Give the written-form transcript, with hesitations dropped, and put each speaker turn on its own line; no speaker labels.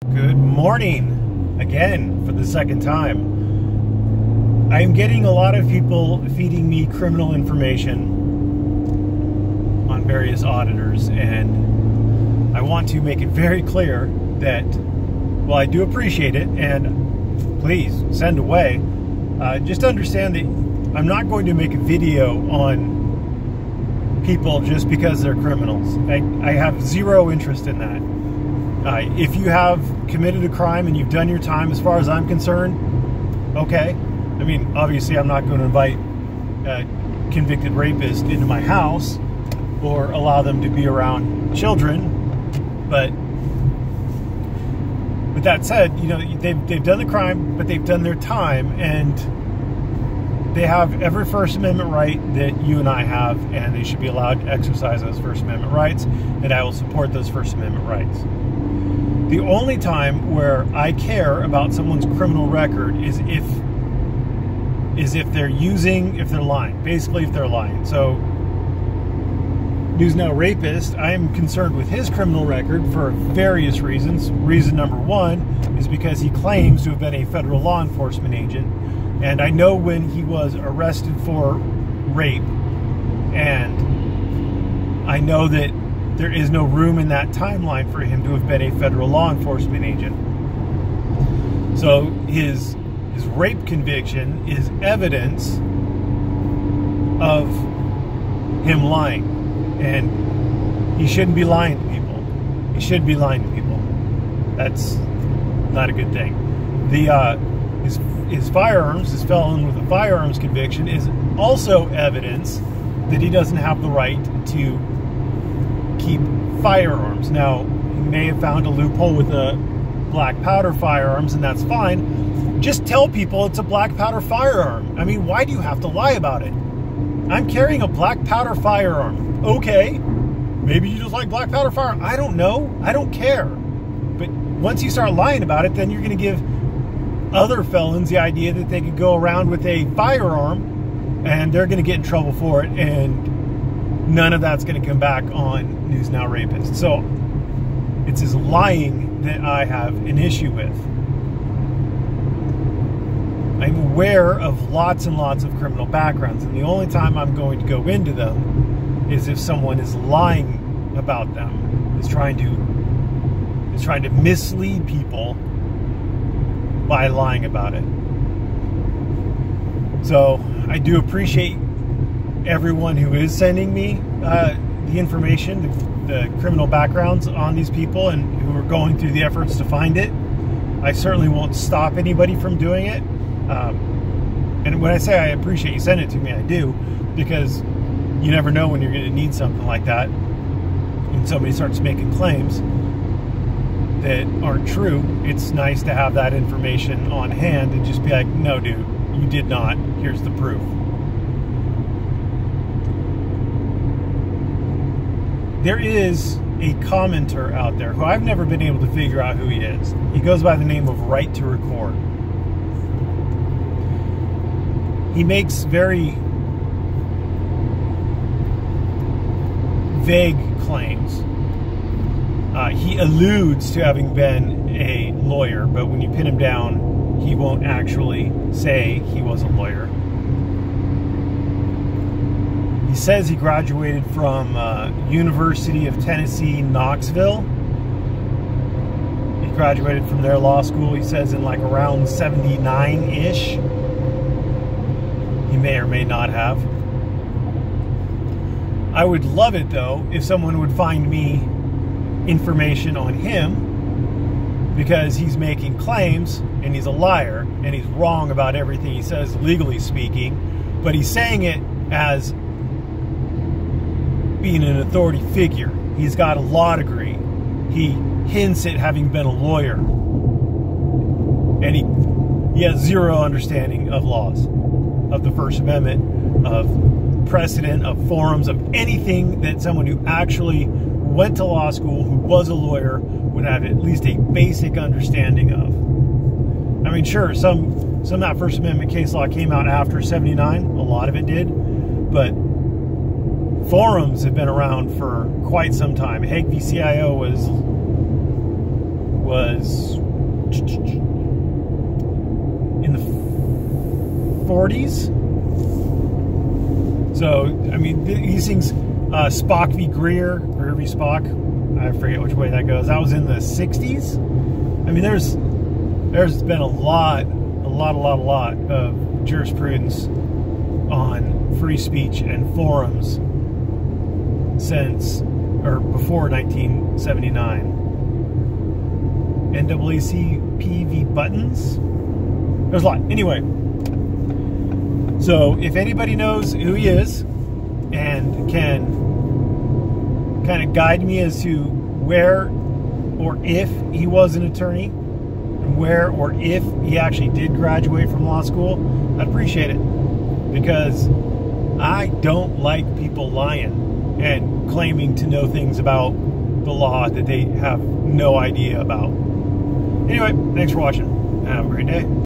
Good morning, again, for the second time. I'm getting a lot of people feeding me criminal information on various auditors, and I want to make it very clear that, well, I do appreciate it, and please send away. Just understand that I'm not going to make a video on people just because they're criminals. I have zero interest in that. If you have committed a crime and you've done your time, as far as I'm concerned, okay. I mean, obviously I'm not going to invite a convicted rapist into my house or allow them to be around children. But with that said, you know, they've done the crime, but they've done their time, and they have every First Amendment right that you and I have, and they should be allowed to exercise those First Amendment rights, and I will support those First Amendment rights. The only time where I care about someone's criminal record is if they're lying. Basically, if they're lying. So, News Now Rapist, I am concerned with his criminal record for various reasons. Reason number one is because he claims to have been a federal law enforcement agent. And I know when he was arrested for rape, and I know that there is no room in that timeline for him to have been a federal law enforcement agent. So his rape conviction is evidence of him lying. And he shouldn't be lying to people. He shouldn't be lying to people. That's not a good thing. His firearms, his felon with a firearms conviction, is also evidence that he doesn't have the right to keep firearms. Now, he may have found a loophole with the black powder firearms, and that's fine. Just tell people it's a black powder firearm. I mean, why do you have to lie about it? I'm carrying a black powder firearm. Okay, maybe you just like black powder firearm. I don't know. I don't care. But once you start lying about it, then you're going to give other felons the idea that they could go around with a firearm, and they're going to get in trouble for it, and none of that's going to come back on News Now Rapist. So it's his lying that I have an issue with. I'm aware of lots and lots of criminal backgrounds, and the only time I'm going to go into them is if someone is lying about them, is trying to mislead people by lying about it. So I do appreciate everyone who is sending me the information, the criminal backgrounds on these people, and who are going through the efforts to find it. I certainly won't stop anybody from doing it. And when I say I appreciate you sending it to me, I do, because you never know when you're going to need something like that, and somebody starts making claims that aren't true. It's nice to have that information on hand and just be like, no, dude, you did not. Here's the proof. There is a commenter out there who I've never been able to figure out who he is. He goes by the name of Right to Record. He makes very vague claims. He alludes to having been a lawyer, but when you pin him down, he won't actually say he was a lawyer. He says he graduated from University of Tennessee, Knoxville. He graduated from their law school, he says, in like around 79-ish. He may or may not have. I would love it, though, if someone would find me information on him, because he's making claims, and he's a liar, and he's wrong about everything he says, legally speaking, but he's saying it as being an authority figure. He's got a law degree. He hints at having been a lawyer, and he has zero understanding of laws, of the First Amendment, of precedent, of forums, of anything that someone who actually went to law school, who was a lawyer, would have at least a basic understanding of. I mean, sure, some of that First Amendment case law came out after 79. A lot of it did. But forums have been around for quite some time. Hague v. CIO was was in the 40s. So, I mean, these things, Spock v. Greer v. Spock, I forget which way that goes. That was in the 60s. I mean, there's been a lot of jurisprudence on free speech and forums since, or before 1979. NAACP v. Buttons. There's a lot. Anyway, so if anybody knows who he is and can kind of guide me as to where or if he was an attorney, and where or if he actually did graduate from law school, I'd appreciate it, because I don't like people lying and claiming to know things about the law that they have no idea about. Anyway, thanks for watching. Have a great day.